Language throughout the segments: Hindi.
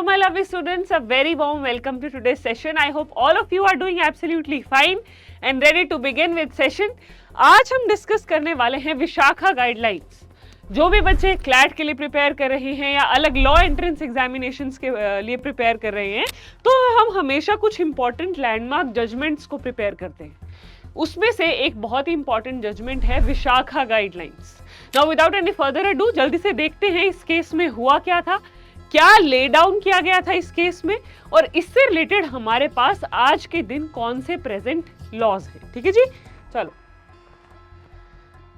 my lovely students, a very warm welcome to today's session. I hope all of you are doing absolutely fine and ready to begin with session. आज हम डिस्कस करने वाले हैं विशाखा गाइडलाइंस. जो भी बच्चे क्लैट के लिए प्रिपेयर कर रहे हैं या अलग लॉ एंट्रेंस एग्जामिनेशंस के लिए प्रिपेयर कर रहे हैं, तो हम हमेशा कुछ इंपॉर्टेंट लैंडमार्क जजमेंट्स को प्रिपेयर करते हैं. उसमें से एक बहुत ही इंपॉर्टेंट जजमेंट है Vishakha guidelines. Now without any further ado जल्दी से देखते हैं इस केस में हुआ क्या था, क्या ले डाउन किया गया था इस केस में, और इससे रिलेटेड हमारे पास आज के दिन कौन से प्रेजेंट लॉज हैं. ठीक है जी, चलो.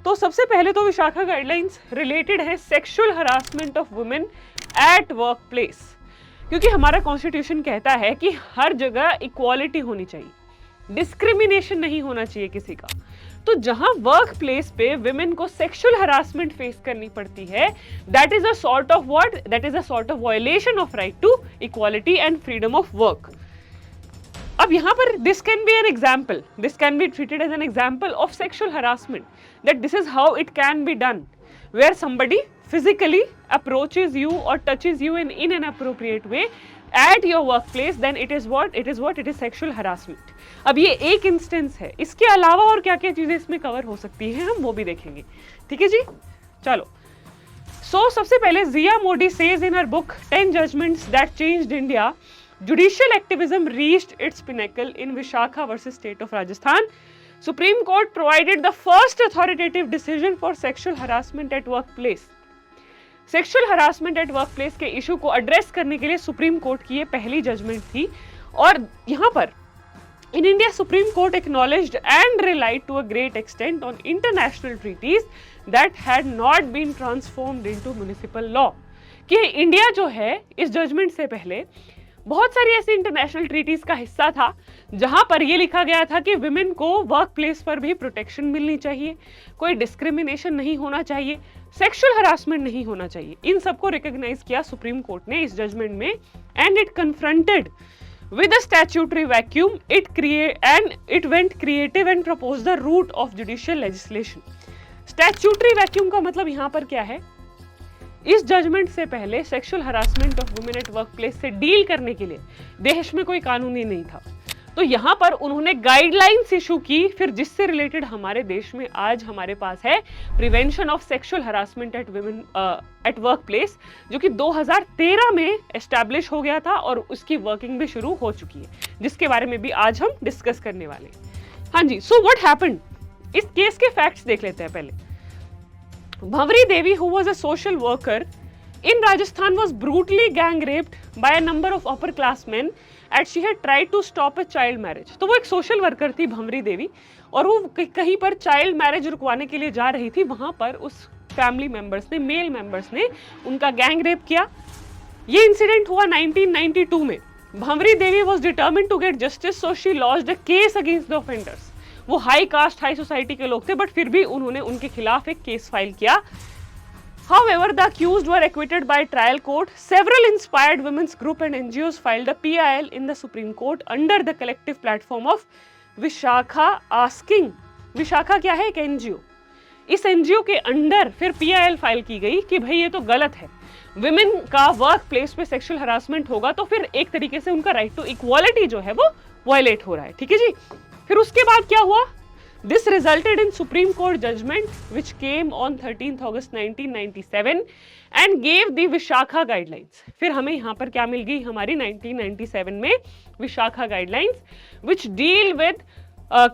तो सबसे पहले तो विशाखा गाइडलाइंस रिलेटेड है sexual harassment of women at work place, क्योंकि हमारा कॉन्स्टिट्यूशन कहता है कि हर जगह इक्वालिटी होनी चाहिए, डिस्क्रिमिनेशन नहीं होना चाहिए किसी का. तो जहां वर्क प्लेस पे विमेन को सेक्सुअल हरासमेंट फेस करनी पड़ती है, that is a sort of what, that is a sort of violation of right to equality and freedom of work. अब यहाँ पर this can be an example, this can be treated as an example of sexual harassment, that this is how it can be done, where somebody physically approaches you or touches you in an appropriate way at your workplace, then it is what it is sexual harassment. अब ये एक इंस्टेंस है, इसके अलावा और क्या क्या चीजें इसमें कवर हो सकती हैं हम वो भी देखेंगे. ठीक है जी, चलो. सो सबसे पहले Zia Modi says in her book 10 judgments that changed India, judicial activism reached its pinnacle in Vishakha versus State of Rajasthan. Supreme Court provided the first authoritative decision for sexual harassment at workplace. Sexual harassment at work place के इशू को एड्रेस करने के लिए सुप्रीम कोर्ट की ये पहली जजमेंट थी. और यहाँ पर in India supreme court acknowledged and relied to a great extent on international treaties that had not been transformed into municipal law. कि इंडिया जो है इस जजमेंट से पहले बहुत सारी ऐसी इंटरनेशनल ट्रीटीज का हिस्सा था जहां पर यह लिखा गया था कि विमेन को वर्क प्लेस पर भी प्रोटेक्शन मिलनी चाहिए, कोई डिस्क्रिमिनेशन नहीं होना चाहिए, सेक्सुअल हरासमेंट नहीं होना चाहिए. इन सबको रिकॉग्नाइज किया सुप्रीम कोर्ट ने इस जजमेंट में, and it confronted with a statutory vacuum. It went creative and proposed the route of judicial legislation. Statutory vacuum का मतलब यहाँ पर क्या है, इस जजमेंट से पहले sexual harassment of women at work place से डील करने के लिए देश में कोई कानून ही नहीं था. तो यहाँ पर उन्होंने गाइडलाइंस इशू की, फिर जिससे रिलेटेड हमारे देश में आज हमारे पास है prevention of sexual harassment eight women at work place, जो कि 2013 में एस्टैब्लिश हो गया था और उसकी वर्किंग भी शुरू हो चुकी है, जिसके बारे में भी आज हम डिस्कस करने वाले हैं. हाँ जी, सो व्हाट हैपेंड, इस केस के फैक्ट्स देख लेते हैं पहले. भंवरी देवी, who was a social worker in Rajasthan, was brutally gang raped by a number of upper class men and she had tried to stop a child marriage. तो वो एक सोशल वर्कर थी भंवरी देवी, और वो कहीं पर चाइल्ड मैरिज रुकवाने के लिए जा रही थी. वहां पर उस फैमिली मेंबर्स ने, मेल मेंबर्स ने उनका गैंग रेप किया. ये इंसिडेंट हुआ 1992 में. भंवरी देवी was determined to get justice, so she lodged a case against the offenders. वो हाई कास्ट, हाई सोसाइटी के लोग थे, बट फिर भी उन्होंने उनके खिलाफ एक केस फाइल किया. However, the accused were acquitted by trial court. Several inspired women's group and NGOs filed a PIL in the Supreme Court under the collective platform of Vishakha asking. Vishakha क्या है, एक NGO. इस NGO के अंडर फिर PIL फाइल की गई कि भाई ये तो गलत है, विमेन का वर्क प्लेस पे सेक्सुअल हरासमेंट होगा तो फिर एक तरीके से उनका राइट टू इक्वालिटी जो है वो वायलेट हो रहा है. ठीक है जी. फिर उसके बाद क्या हुआ, this resulted in Supreme Court judgment which came on 13th August 1997 and gave the Vishakha guidelines. फिर हमें यहाँ पर क्या मिल गई, हमारी 1997 में Vishakha guidelines which deal with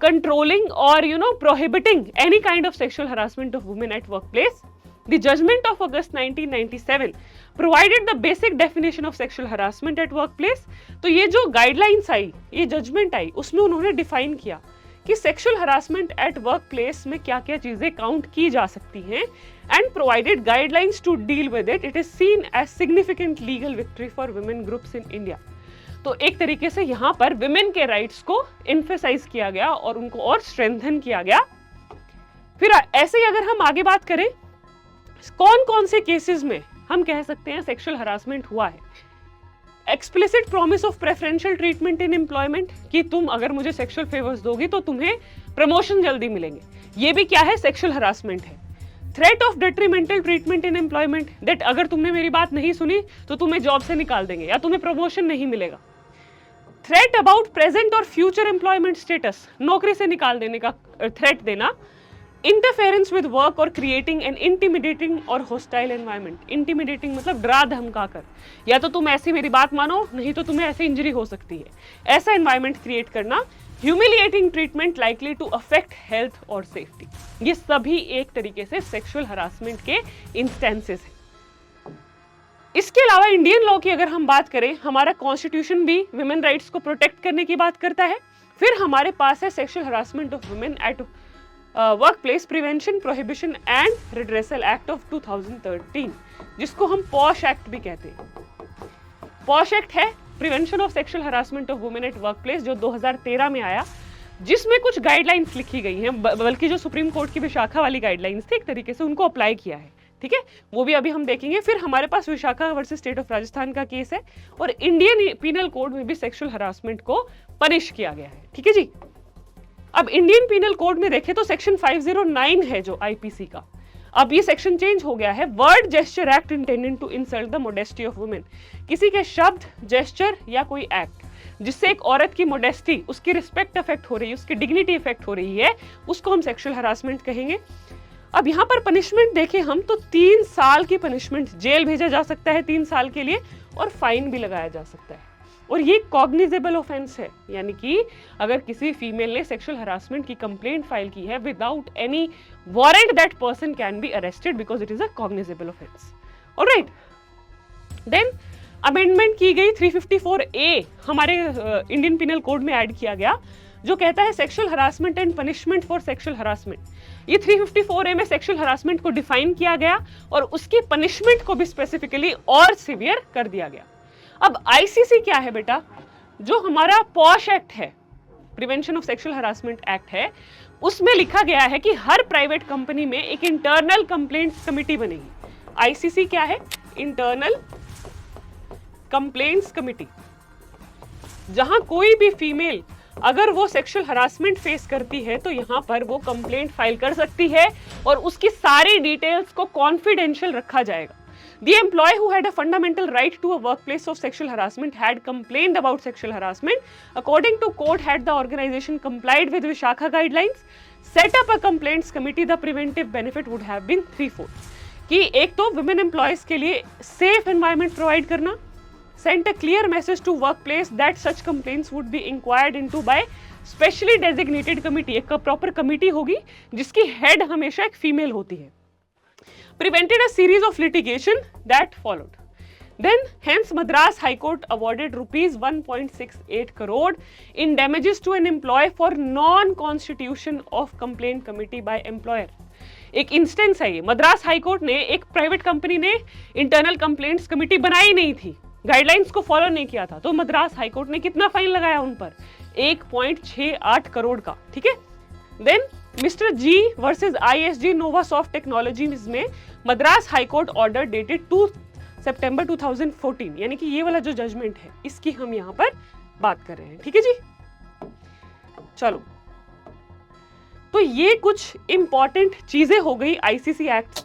controlling or prohibiting any kind of sexual harassment of women at workplace. The judgment of August 1997 provided the basic definition of sexual harassment at workplace. तो ये जो guidelines आई, ये judgment आई, उसमें उन्होंने define किया कि sexual harassment at workplace में क्या क्या चीजें काउंट की जा सकती हैं, and provided guidelines to deal with it. It is seen as significant legal victory for women groups in India. तो एक तरीके से यहाँ पर विमेन के राइट्स को एम्फेसाइज किया गया और उनको और स्ट्रेंथन किया गया. फिर ऐसे ही अगर हम आगे बात करें, कौन कौन से केसेस में हम कह सकते हैं सेक्सुअल हरासमेंट हुआ है. Explicit promise of preferential treatment in employment, कि तुम अगर मुझे सेक्सुअल फेवर्स दोगी तो तुम्हें प्रमोशन जल्दी मिलेंगे, ये भी क्या है, सेक्सुअल हरासमेंट है. Threat of detrimental treatment in employment, that अगर तुमने मेरी बात नहीं सुनी तो तुम्हें जॉब से निकाल देंगे या तुम्हें प्रमोशन नहीं मिलेगा। थ्रेट अबाउट प्रेजेंट और फ्यूचर एम्प्लॉयमेंट स्टेटस, नौकरी से निकाल देने का थ्रेट देना। इंटरफेरेंस विद वर्क और क्रिएटिंग एन इंटिमिडेटिंग और होस्टाइल एनवायरनमेंट, इंटिमिडेटिंग मतलब डरा धमका कर, या तो तुम ऐसी मेरी बात मानो नहीं तो तुम्हें ऐसी इंजरी हो सकती है, ऐसा एनवायरनमेंट क्रिएट करना। Humiliating treatment likely to affect health और सेफ्टी, ये सभी एक तरीके से सेक्सुअल हरासमेंट के इंस्टेंसेस हैं। इसके अलावा इंडियन लॉ की अगर हम बात करें, हमारा कॉन्स्टिट्यूशन भी वुमेन राइट्स को प्रोटेक्ट करने की बात करता है। फिर हमारे पास है sexual harassment of women at workplace prevention prohibition and redressal act of 2013, जिसको हम पॉश एक्ट भी कहते हैं। पॉश एक्ट है prevention of sexual harassment of women at workplace, जो 2013 में आया, जिसमें कुछ गाइडलाइंस लिखी गई हैं, बल्कि जो सुप्रीम कोर्ट की विशाखा वाली गाइडलाइंस थी एक तरीके से उनको अप्लाई किया है। ठीक है, वो भी अभी हम देखेंगे। फिर हमारे पास Vishakha versus state of Rajasthan का केस है, और इंडियन पीनल कोड में भी सेक्सुअल हरासमेंट को पनिश किया गया है। ठीक है जी। अब इंडियन पीनल कोड में देखें तो सेक्शन 509 है जो आईपीसी का, अब ये सेक्शन चेंज हो गया है। Word gesture act intended to insult the modesty of women, किसी के शब्द, जेस्चर या कोई एक्ट जिससे एक औरत की मोडेस्टी, उसकी रिस्पेक्ट अफेक्ट हो रही है, उसकी डिग्निटी अफेक्ट हो रही है, उसको हम सेक्सुअल हरासमेंट कहेंगे। अब यहाँ पर पनिशमेंट देखें हम तो 3 साल की पनिशमेंट, जेल भेजा जा सकता है 3 साल के लिए, और फाइन भी लगाया जा सकता है। और ये कॉग्निजेबल ऑफेंस है, यानी कि अगर किसी फीमेल ने सेक्सुअल हरासमेंट की कंप्लेंट फाइल की है without any warrant, that person can be arrested because it is a cognizable offence. Alright, then amendment की गई 354A हमारे इंडियन पिनल कोड में ऐड किया गया, जो कहता है sexual harassment and punishment for sexual harassment. ये 354A में सेक्सुअल हरासमेंट को डिफाइन किया गया और उसकी पनिशमेंट को भी स्पेसिफिकली और सीवियर कर दिया गया। अब आईसीसी क्या है बेटा, जो हमारा पॉश एक्ट है, prevention of sexual harassment act है, उसमें लिखा गया है कि हर प्राइवेट कंपनी में एक इंटरनल कंप्लेंट्स कमिटी बनेगी। आईसीसी क्या है, इंटरनल कंप्लेंट्स कमिटी, जहां कोई भी फीमेल अगर वो सेक्सुअल हरासमेंट फेस करती है तो यहां पर वो कंप्लेंट फाइल कर सकती है और उसकी सारी डिटेल्स को कॉन्फिडेंशियल रखा जाएगा। The employee who had a fundamental right to a workplace of sexual harassment had complained about sexual harassment. According to court, had the organization complied with Vishakha guidelines, set up a complaints committee, the preventive benefit would have been threefold. कि एक तो women employees के लिए safe environment provide करना, sent a clear message to workplace that such complaints would be inquired into by specially designated committee, एक proper committee होगी जिसकी head हमेशा एक female होती है। Prevented a series of litigation that followed. Then, hence, Madras High Court awarded rupees 1.68 crore in damages to an employee for non-constitution of complaint committee by employer. एक इंस्टेंस है ये, मद्रास हाई कोर्ट ने, एक प्राइवेट कंपनी ने इंटरनल कंप्लेंट्स कमिटी बनाई नहीं थी, गाइडलाइंस को फॉलो नहीं किया था, तो मद्रास हाई कोर्ट ने कितना फाइन लगाया उन पर, 1.68 करोड़ का। ठीक है। देन मिस्टर जी वर्सेस ISG नोवासॉफ्ट टेक्नोलॉजीज में Madras high court order dated 2 सितंबर 2014, यानी कि ये वाला जो जजमेंट है इसकी हम यहाँ पर बात कर रहे हैं। ठीक है जी। चलो, तो ये कुछ इंपॉर्टेंट चीजें हो गई। आईसीसी एक्ट,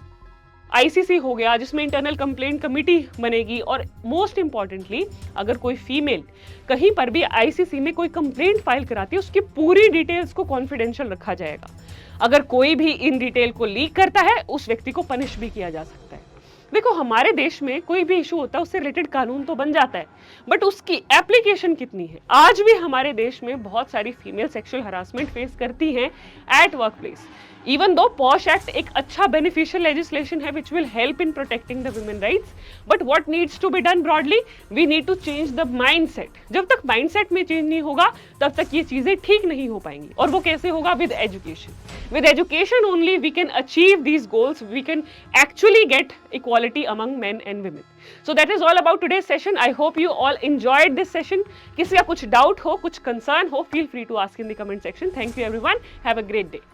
आईसीसी हो गया जिसमें इंटरनल कंप्लेंट कमिटी बनेगी, और मोस्ट इंपॉर्टेंटली अगर कोई फीमेल कहीं पर भी आईसीसी में कोई कंप्लेंट फाइल कराती है उसकी पूरी डिटेल्स को कॉन्फिडेंशियल रखा जाएगा। अगर कोई भी इन डिटेल को लीक करता है उस व्यक्ति को पनिश भी किया जा सकता है। देखो, हमारे देश में कोई भी इशू होता है उससे रिलेटेड कानून तो बन जाता है, बट उसकी एप्लीकेशन कितनी है। आज भी हमारे देश में बहुत सारी फीमेल सेक्सुअल हरासमेंट फेस करती हैं at work place. Even though POSH Act एक अच्छा beneficial legislation है which will help in protecting the women rights, but what needs to be done broadly, we need to change the mindset. जब तक mindset में change नहीं होगा तब तक ये चीजें ठीक नहीं हो पाएंगी, और वो कैसे होगा? With education. With education only we can achieve these goals. We can actually get equality among men and women. So that is all about today's session. I hope you all enjoyed this session. किसी का कुछ doubt हो, कुछ concern हो, feel free to ask in the comment section. Thank you everyone. Have a great day.